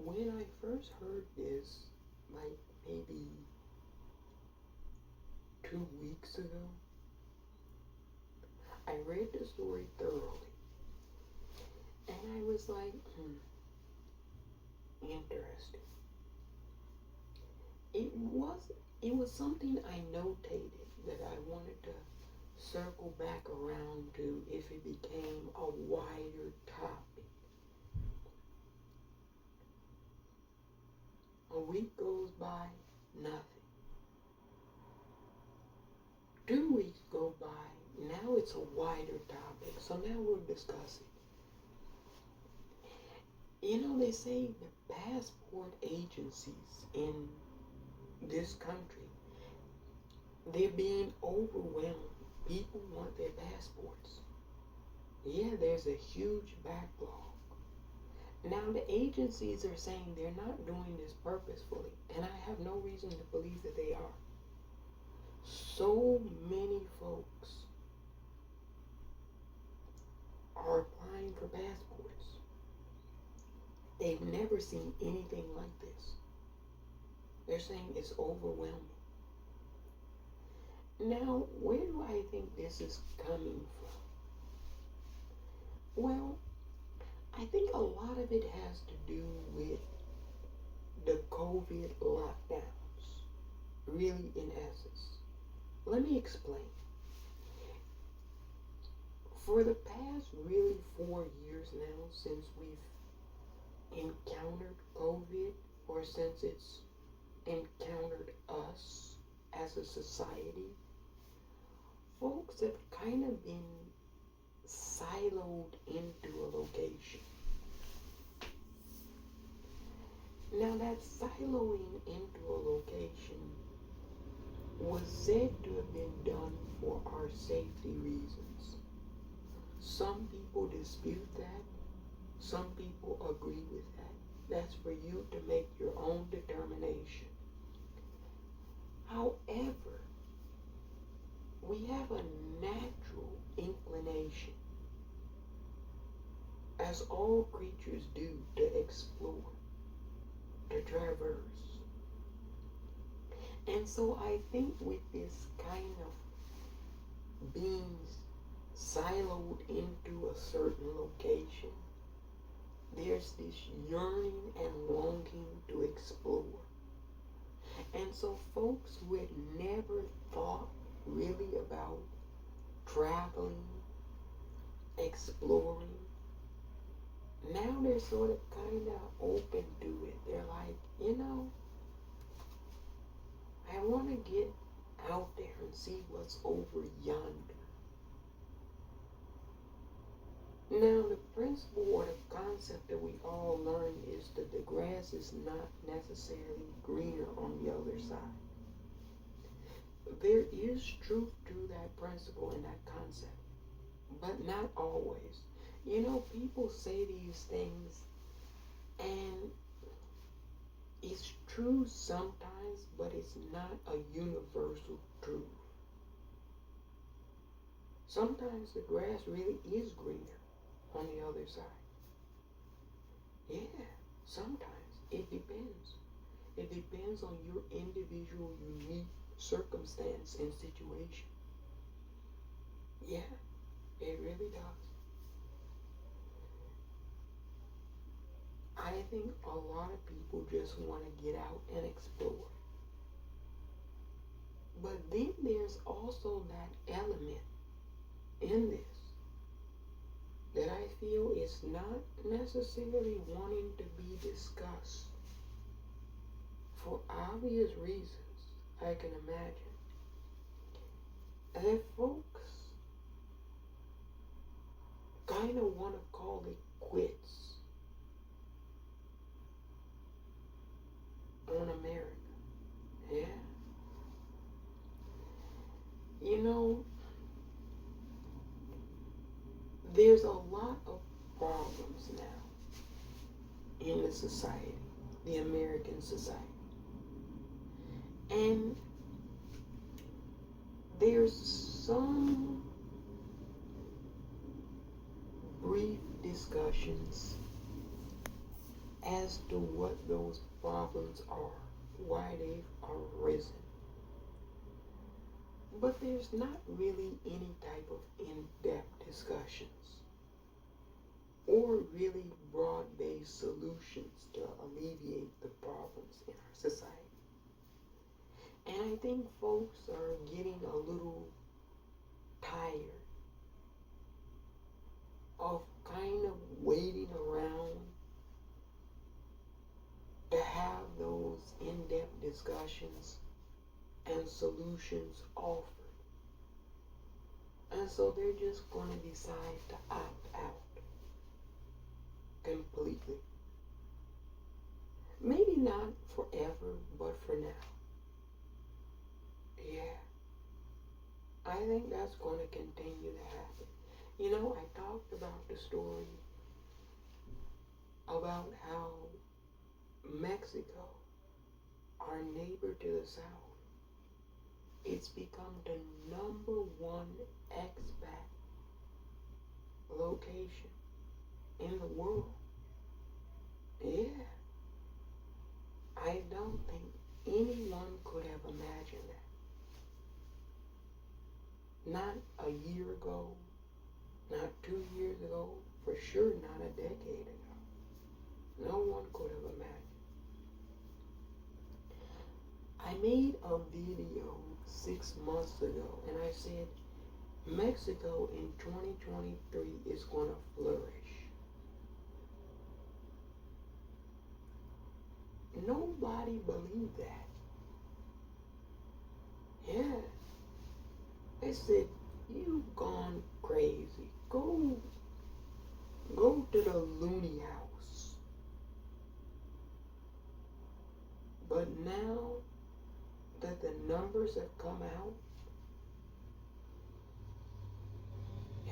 when I first heard this, like maybe 2 weeks ago, I read the story thoroughly, and I was like, interesting. It was it was something I notated that I wanted to circle back around to if it became a wider topic. A week goes by, nothing. 2 weeks go by, now it's a wider topic, so now we're discussing. They say the passport agencies in this country, they're being overwhelmed. People want their passports. Yeah, there's a huge backlog. Now, the agencies are saying they're not doing this purposefully, and I have no reason to believe that they are. So many folks are applying for passports. They've never seen anything like this. They're saying it's overwhelming. Now, where do I think this is coming from? Well, I think a lot of it has to do with the COVID lockdowns, really, in essence. Let me explain. For the past really 4 years now, since we've encountered COVID, or since it's encountered us as a society, folks have kind of been siloed into a location. Now, that siloing into a location was said to have been done for our safety reasons. Some people dispute that. Some people agree with that. That's for you to make your own determination. However, we have a natural inclination, as all creatures do, to explore, to traverse. And so I think with this kind of being siloed into a certain location, there's this yearning and longing to explore. And so folks who had never thought really about traveling, exploring, now they're sort of kind of open to it. They're like, I want to get out there and see what's over yonder. Now, the principle or the concept that we all learn is that the grass is not necessarily greener on the other side. There is truth to that principle and that concept, but not always. People say these things, and it's true sometimes, but it's not a universal truth. Sometimes the grass really is greener on the other side. Yeah, sometimes. It depends. It depends on your individual, unique circumstance and situation. Yeah, it really does. I think a lot of people just want to get out and explore. But then there's also that element in this that I feel is not necessarily wanting to be discussed for obvious reasons, I can imagine. That folks kind of want to call it quits on America. Yeah. There's a lot of problems now in the society, the American society. And there's some brief discussions as to what those problems are, why they've arisen. But there's not really any type of in-depth discussions or really broad-based solutions to alleviate the problems in our society. And I think folks are getting a little tired of kind of waiting around to have those in-depth discussions and solutions offered. And so they're just going to decide to opt out completely. Maybe not forever, but for now. Yeah. I think that's going to continue to happen. You know, I talked about the story about how Mexico, our neighbor to the south, it's become the #1 expat location in the world. Yeah. I don't think anyone could have imagined that. Not a year ago, not 2 years ago, for sure not a decade ago. No one could have imagined. I made a video 6 months ago and I said Mexico in 2023 is going to flourish. Nobody believed that. Yeah. I said, you've gone crazy. Go to the loony house. But now that the numbers have come out,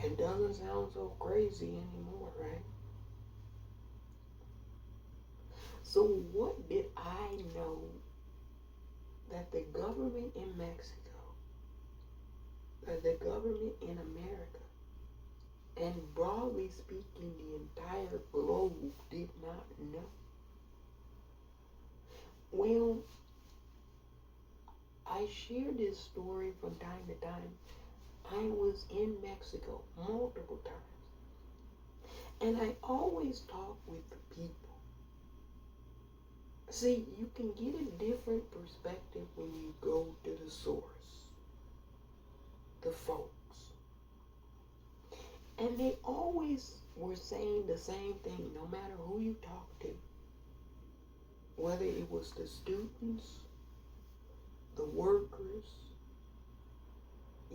it doesn't sound so crazy anymore, right? So what did I know that the government in Mexico, that the government in America, and broadly speaking the entire globe did not know? Well, I share this story from time to time. I was in Mexico multiple times, and I always talk with the people. See, you can get a different perspective when you go to the source, the folks. And they always were saying the same thing, no matter who you talk to. Whether it was the students, the workers,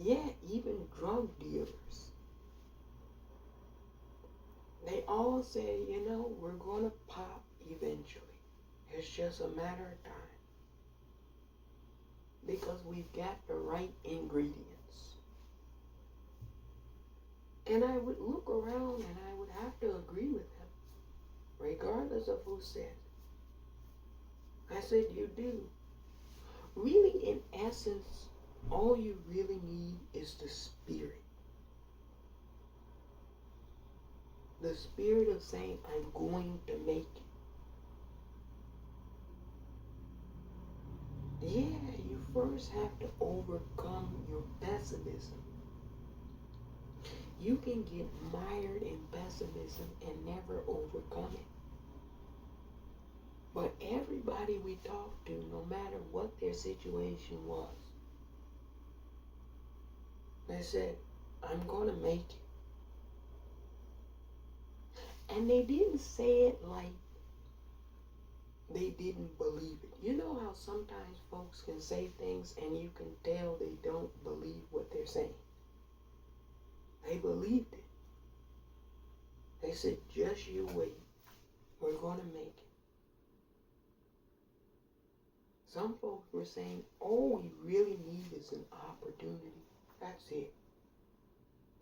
yeah, even drug dealers. They all say, you know, we're going to pop eventually. It's just a matter of time. Because we've got the right ingredients. And I would look around and I would have to agree with them, regardless of who said it. I said, you do. Really, in essence, all you really need is the spirit. The spirit of saying, I'm going to make it. Yeah, you first have to overcome your pessimism. You can get mired in pessimism and never overcome it. But everybody we talked to, no matter what their situation was, they said, I'm going to make it. And they didn't say it like they didn't believe it. You know how sometimes folks can say things and you can tell they don't believe what they're saying. They believed it. They said, just you wait. We're going to make it. Some folks were saying, all we really need is an opportunity. That's it.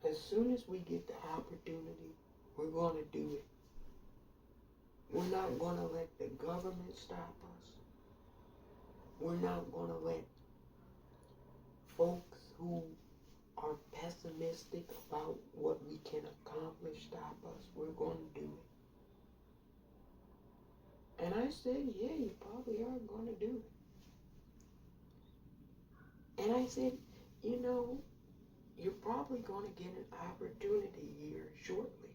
As soon as we get the opportunity, we're going to do it. We're not going to let the government stop us. We're not going to let folks who are pessimistic about what we can accomplish stop us. We're going to do And I said, yeah, you probably are going to do it. And I said, you know, you're probably going to get an opportunity here shortly.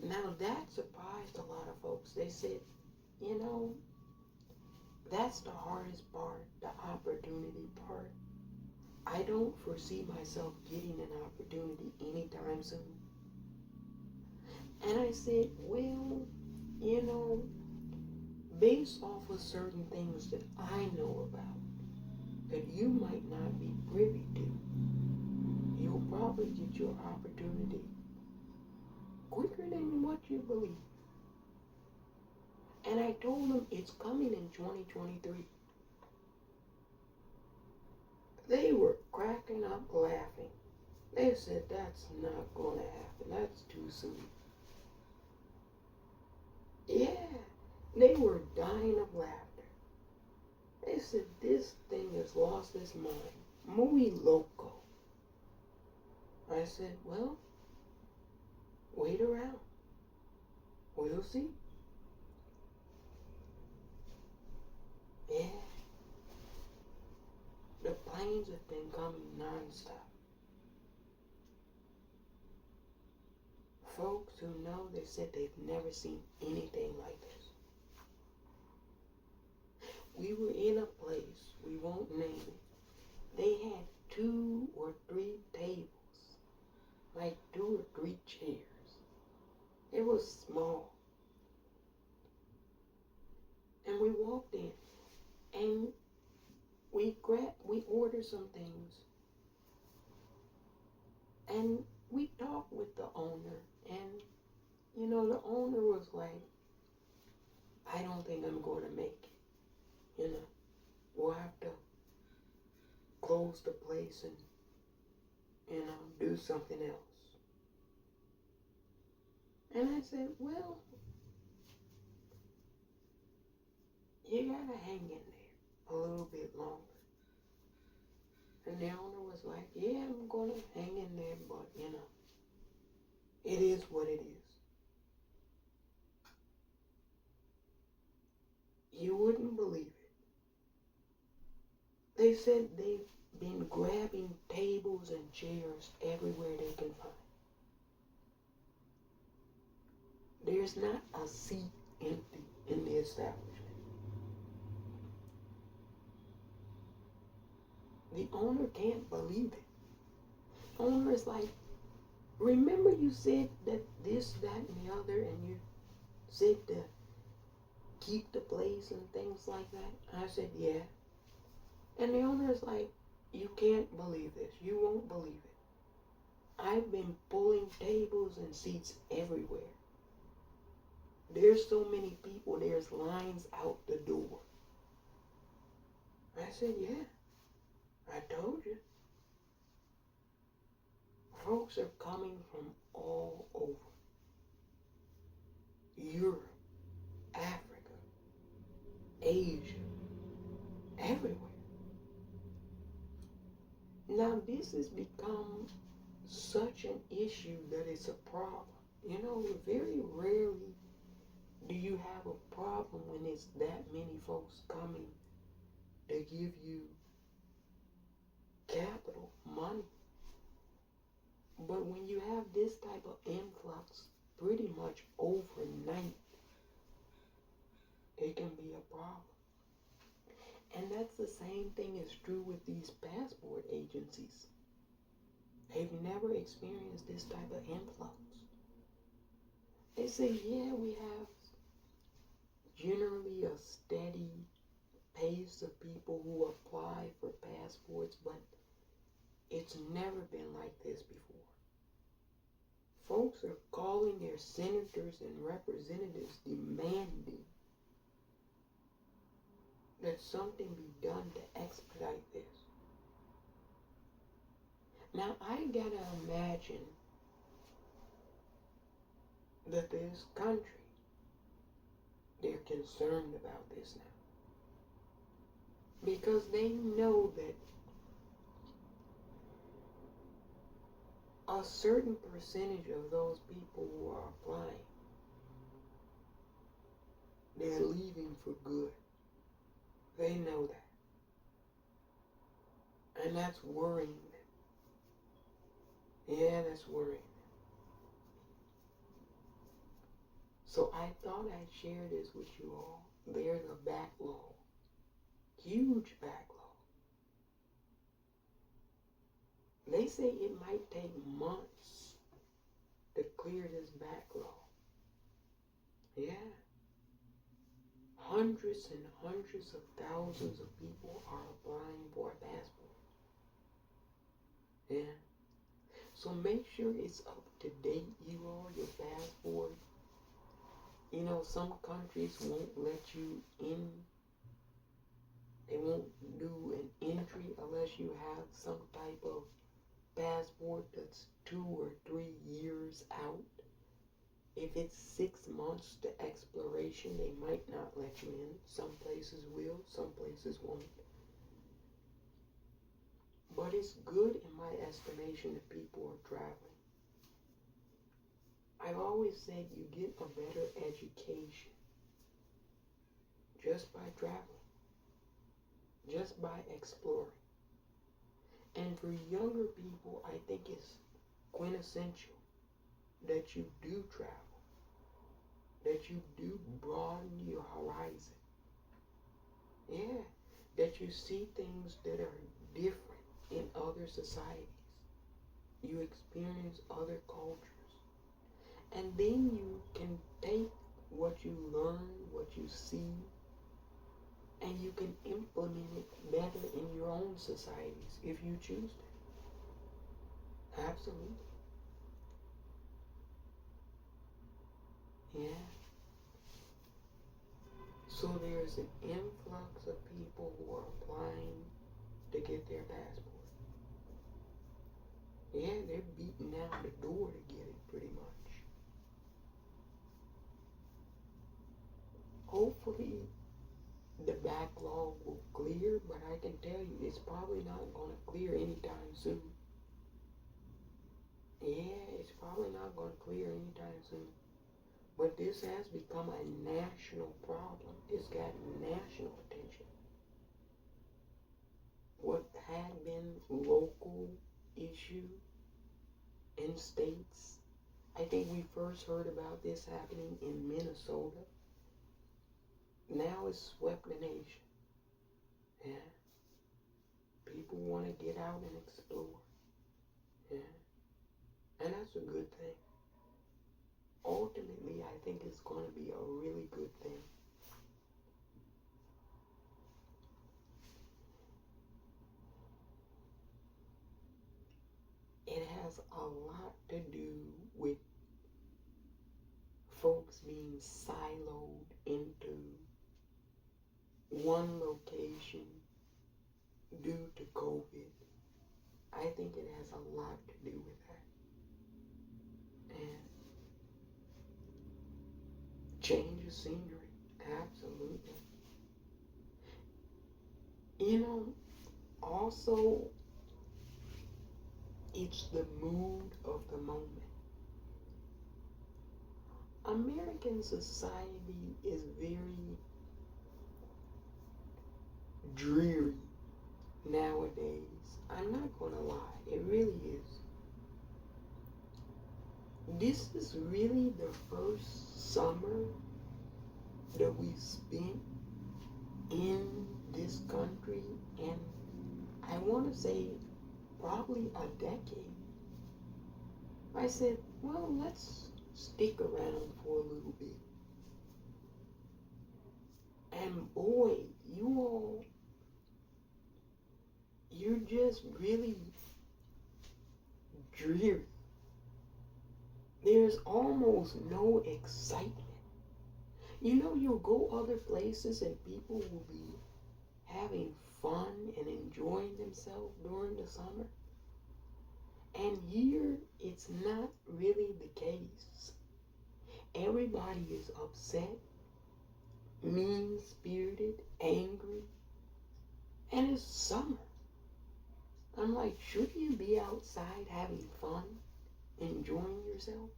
Now that surprised a lot of folks. They said, you know, that's the hardest part, the opportunity part. I don't foresee myself getting an opportunity anytime soon. And I said, well, you know, based off of certain things that I know about that you might not be privy to, you'll probably get your opportunity quicker than what you believe. And I told them it's coming in 2023. They were cracking up laughing. They said, that's not going to happen. That's too soon. Yeah, they were dying of laughter. They said, this thing has lost its mind. Muy loco. I said, well, wait around. We'll see. Yeah. The planes have been coming nonstop. Folks who know, they said they've never seen anything like this. We were in a place, we won't name it. They had 2 or 3 tables, like 2 or 3 chairs. It was small. And we walked in, and we ordered some things, and we talked with the owner, and you know, the owner was like, I don't think I'm going to make it, you know, we'll have to close the place and, you know, do something else. And I said, well, you gotta hang in there a little bit longer. And the owner was like, yeah, I'm gonna hang in there, but you know, it is what it is. You wouldn't believe it. They said they've been grabbing tables and chairs everywhere they can find. There's not a seat empty in the establishment. The owner can't believe it. The owner is like, remember you said that this, that, and the other, and you said to keep the place and things like that? I said, yeah. And the owner is like, you can't believe this. You won't believe it. I've been pulling tables and seats everywhere. There's so many people, there's lines out the door. I said, yeah, I told you. Folks are coming from all over. Europe, Africa, Asia, everywhere. Now this has become such an issue that it's a problem. You know, very rarely do you have a problem when it's that many folks coming to give you capital, money. But when you have this type of influx pretty much overnight, it can be a problem. And that's the same thing is true with these passport agencies. They've never experienced this type of influx. They say, yeah, we have generally a steady pace of people who apply for passports, but it's never been like this before. Folks are calling their senators and representatives demanding that something be done to expedite this. Now, I gotta imagine that this country, they're concerned about this now. Because they know that a certain percentage of those people who are applying They're leaving for good. They know that. And that's worrying them. Yeah, that's worrying them. So I thought I'd share this with you all. There's a backlog. Huge backlog. They say it might take months to clear this backlog. Yeah. Hundreds and hundreds of thousands of people are applying for a passport. Yeah. So make sure it's up to date, you all, your passport. You know, some countries won't let you in. They won't do an entry unless you have some type of passport that's 2 or 3 years out. If it's 6 months to expiration, they might not let you in. Some places will, some places won't. But it's good in my estimation that people are traveling. I've always said you get a better education just by traveling, just by exploring. And for younger people, I think it's quintessential that you do travel, that you do broaden your horizon. Yeah, that you see things that are different in other societies. You experience other cultures. And then you can take what you learn, what you see, and you can implement it better in your own societies if you choose to. Absolutely. Yeah. So there's an influx of people who are applying to get their passport. Yeah, they're beating down the door to get it pretty much. Hopefully the backlog will clear, but I can tell you it's probably not going to clear anytime soon. Yeah, it's probably not going to clear anytime soon. But this has become a national problem. It's got national attention. What had been local issue in states, I think we first heard about this happening in Minnesota. Now it's swept the nation. Yeah. People want to get out and explore. Yeah. And that's a good thing. Ultimately, I think it's going to be a really good thing. It has a lot to do with folks being siloed into one location due to COVID. I think it has a lot to do with that. And change of scenery, absolutely. You know, also, it's the mood of the moment. American society is very dreary nowadays. I'm not gonna lie, it really is. This is really the first summer that we spent in this country, and I want to say probably a decade. I said, well, let's stick around for a little bit. And boy, you all, you're just really dreary. There's almost no excitement. You know, you'll go other places and people will be having fun and enjoying themselves during the summer. And here, it's not really the case. Everybody is upset, mean-spirited, angry, and it's summer. I'm like, shouldn't you be outside having fun, enjoying yourself?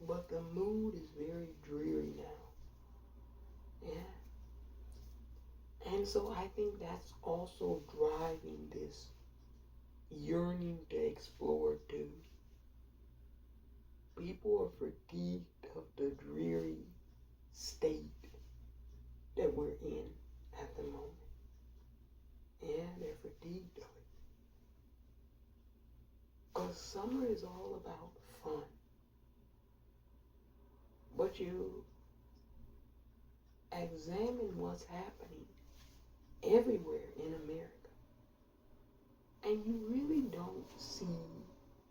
But the mood is very dreary now. Yeah. And so I think that's also driving this yearning to explore too. People are fatigued of the dreary state that we're in at the moment. Yeah, they're fatigued of it. Because summer is all about fun. But you examine what's happening everywhere in America, and you really don't see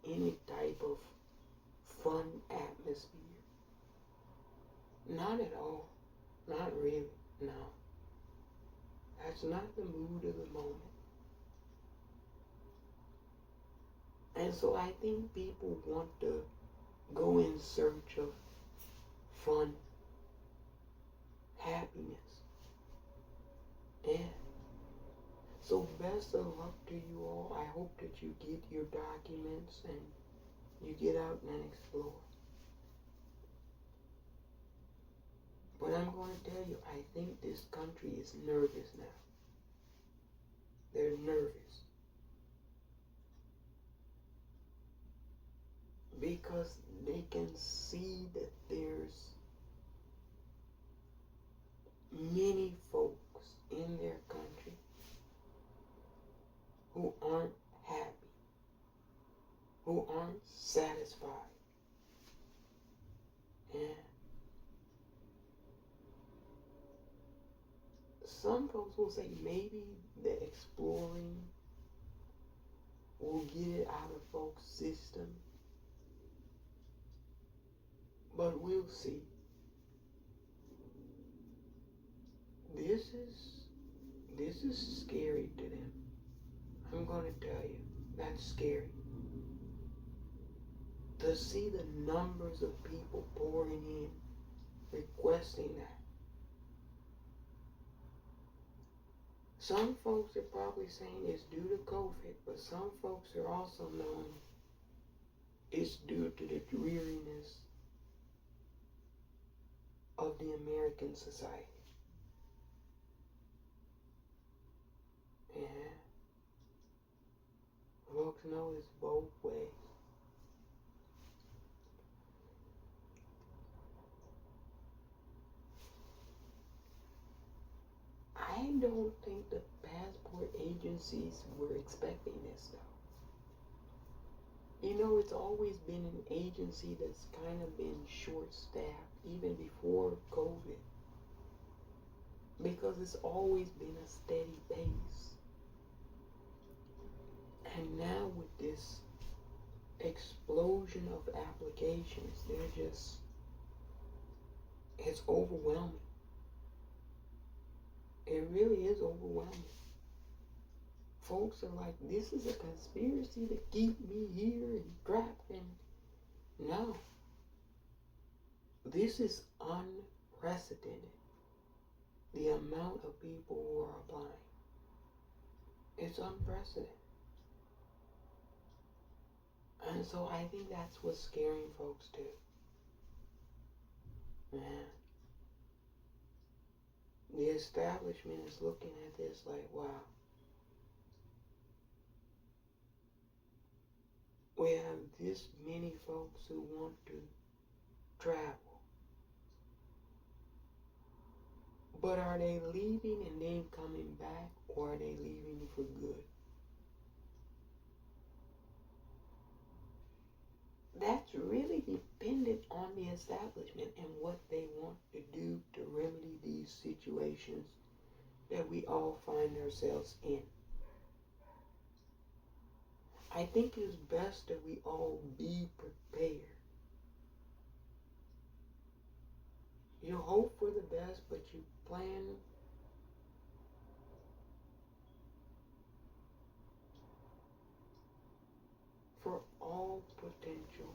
any type of fun atmosphere. Not at all. Not really. No. That's not the mood of the moment. And so I think people want to go in search of fun, happiness. Yeah. So best of luck to you all. I hope that you get your documents and you get out and explore. But I'm going to tell you, I think this country is nervous now. They're nervous. Because they can see that there's many folks in their country who aren't happy, who aren't satisfied. And some folks will say maybe the exploring will get it out of folks' system. But we'll see. This is scary to them. I'm going to tell you, that's scary. To see the numbers of people pouring in, requesting that. Some folks are probably saying it's due to COVID, but some folks are also knowing it's due to the dreariness of the American society. Yeah. Folks know it's both ways. I don't think the passport agencies were expecting this though. You know, it's always been an agency that's kind of been short-staffed even before COVID. Because it's always been a steady pace. And now with this explosion of applications, it's overwhelming. It really is overwhelming. Folks are like, this is a conspiracy to keep me here and trapped. And no, this is unprecedented. The amount of people who are applying. It's unprecedented. And so I think that's what's scaring folks too. Man. The establishment is looking at this like, wow. We have this many folks who want to travel. But are they leaving and then coming back, or are they leaving for good? That's really dependent on the establishment and what they want to do to remedy these situations that we all find ourselves in. I think it's best that we all be prepared. You hope for the best, but you plan for all potential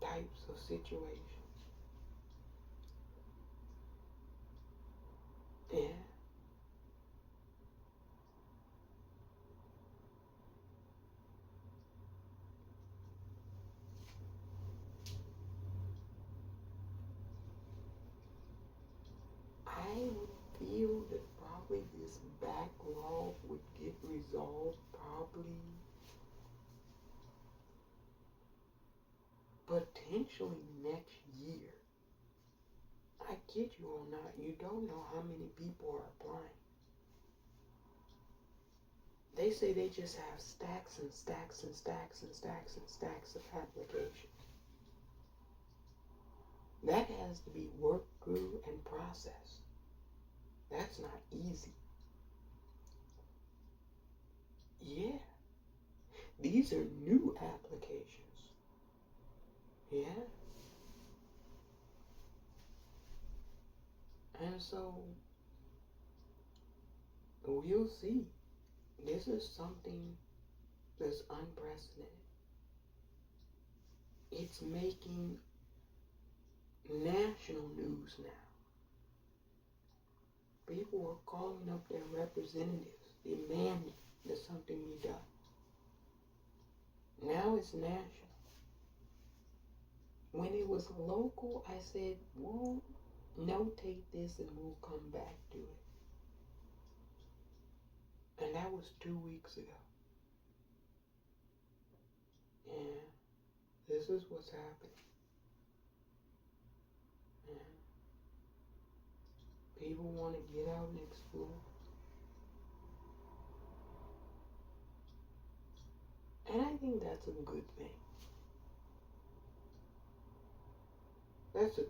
types of situations. Yeah. this backlog would get resolved probably potentially next year. I kid you or not, you don't know how many people are applying. They say they just have stacks and stacks and stacks and stacks and stacks of applications. That has to be worked through and processed. That's not easy. Yeah, these are new applications. Yeah. And so, we'll see. This is something that's unprecedented. It's making national news now. People are calling up their representatives, demanding that something be done. Now it's national. When it was local, I said, we'll notate this and we'll come back to it. And that was 2 weeks ago. Yeah, this is what's happening. Yeah. People want to get out and explore. And I think that's a good thing. That's a